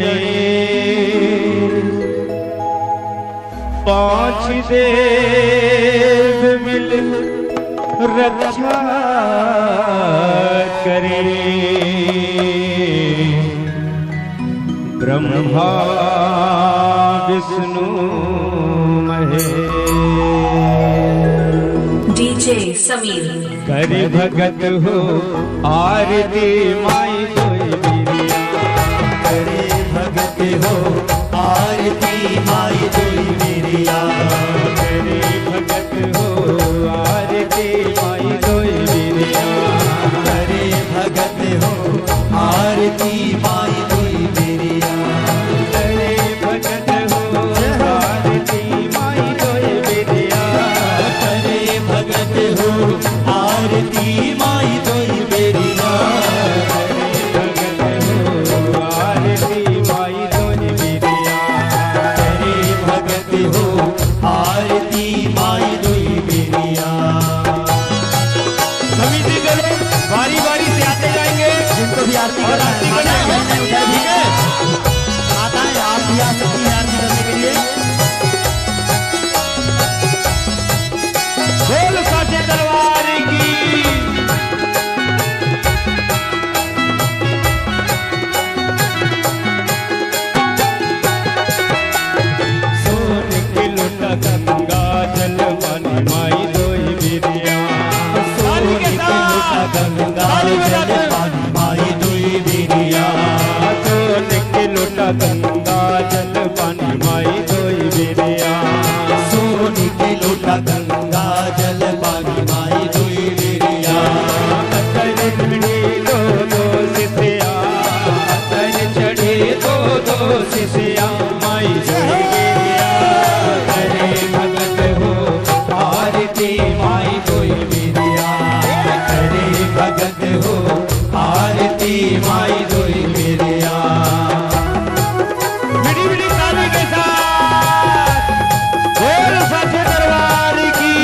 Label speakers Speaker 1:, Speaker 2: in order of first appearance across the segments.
Speaker 1: गणेश पांच देव मिल रक्षा करे ब्रह्मा विष्णु महेश
Speaker 2: डीजे समीर
Speaker 1: कर भगत हो आरती माई कोई बिरिया
Speaker 3: करे भगत हो आरती माई कोई बिरिया
Speaker 1: करे भगत हो आरती माई कोई बिरिया
Speaker 3: करे भगत हो आरती माई कोई बिरिया
Speaker 1: करे भगत हो आरती माई कोई बिरिया
Speaker 3: करे भगत हो आरती माई कोई बिरिया
Speaker 1: भगत हो आरती माई कोई बिरिया
Speaker 3: करे भगत हो आरती माई कोई बिरिया।
Speaker 1: समिति करो बारी बारी से आते जाएंगे
Speaker 3: जिनको भी आरती
Speaker 1: और आरती करना है
Speaker 3: ठीक है आता है आप भी आ सकती हैं आरती करने के लिए।
Speaker 1: बोल साचे दरबार की सोन के लोटा गंगा जल पानी माई दोई बिरिया
Speaker 3: सोन के लोटा गंगा जल पानी माई दुई बिरिया
Speaker 1: सोन के लोटा गंगा जल पानी माई दोई बिरिया
Speaker 3: सोन के लोटा गंगा जल पानी माई दुई बिरिया
Speaker 1: अतर चढ़े दो दो सिसिया अतर चढ़े दो दो सिसिया माई जोई बिरिया करे भगत हो आरती माई कोई बिरिया
Speaker 3: करे भगत हो आरती माई दुई बिरिया।
Speaker 1: मिठी मिठी ताली के साथ बोल साचे दरबार की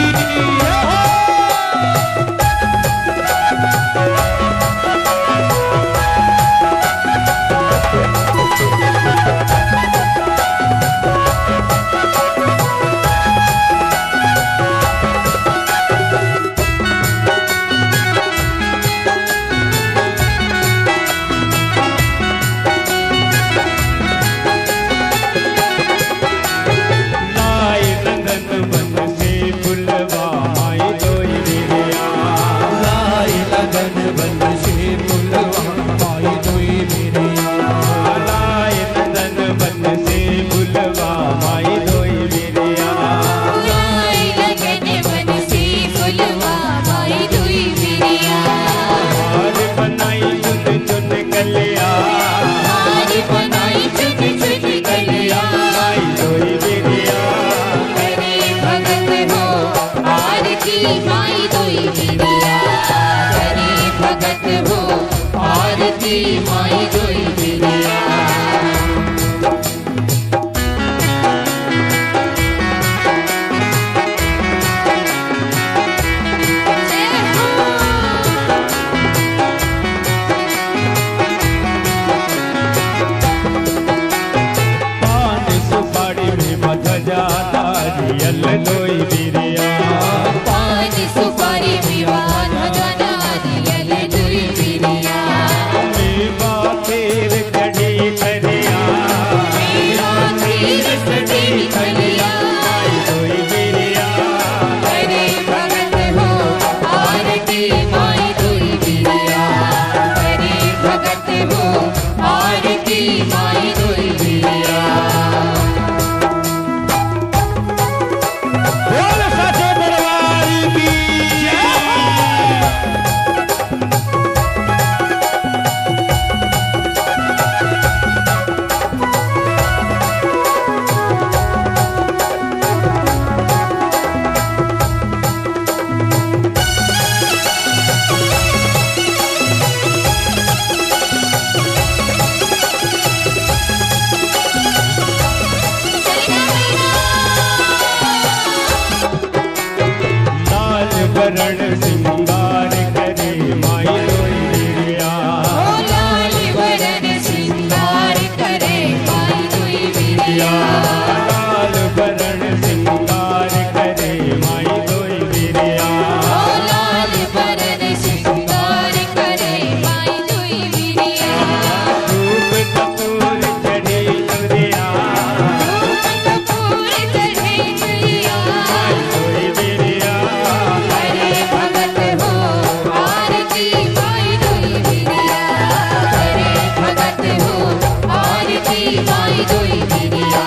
Speaker 4: माई दोई बिरिया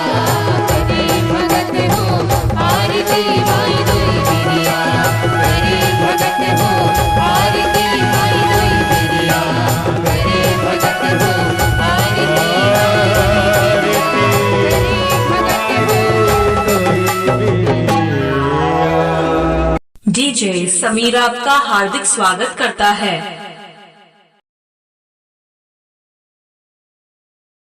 Speaker 4: करे भगत हो आरती माई दोई बिरिया करे भगत हो आरती माई दोई बिरिया करे भगत हो आरती
Speaker 2: डीजे समीर आपका हार्दिक स्वागत करता है।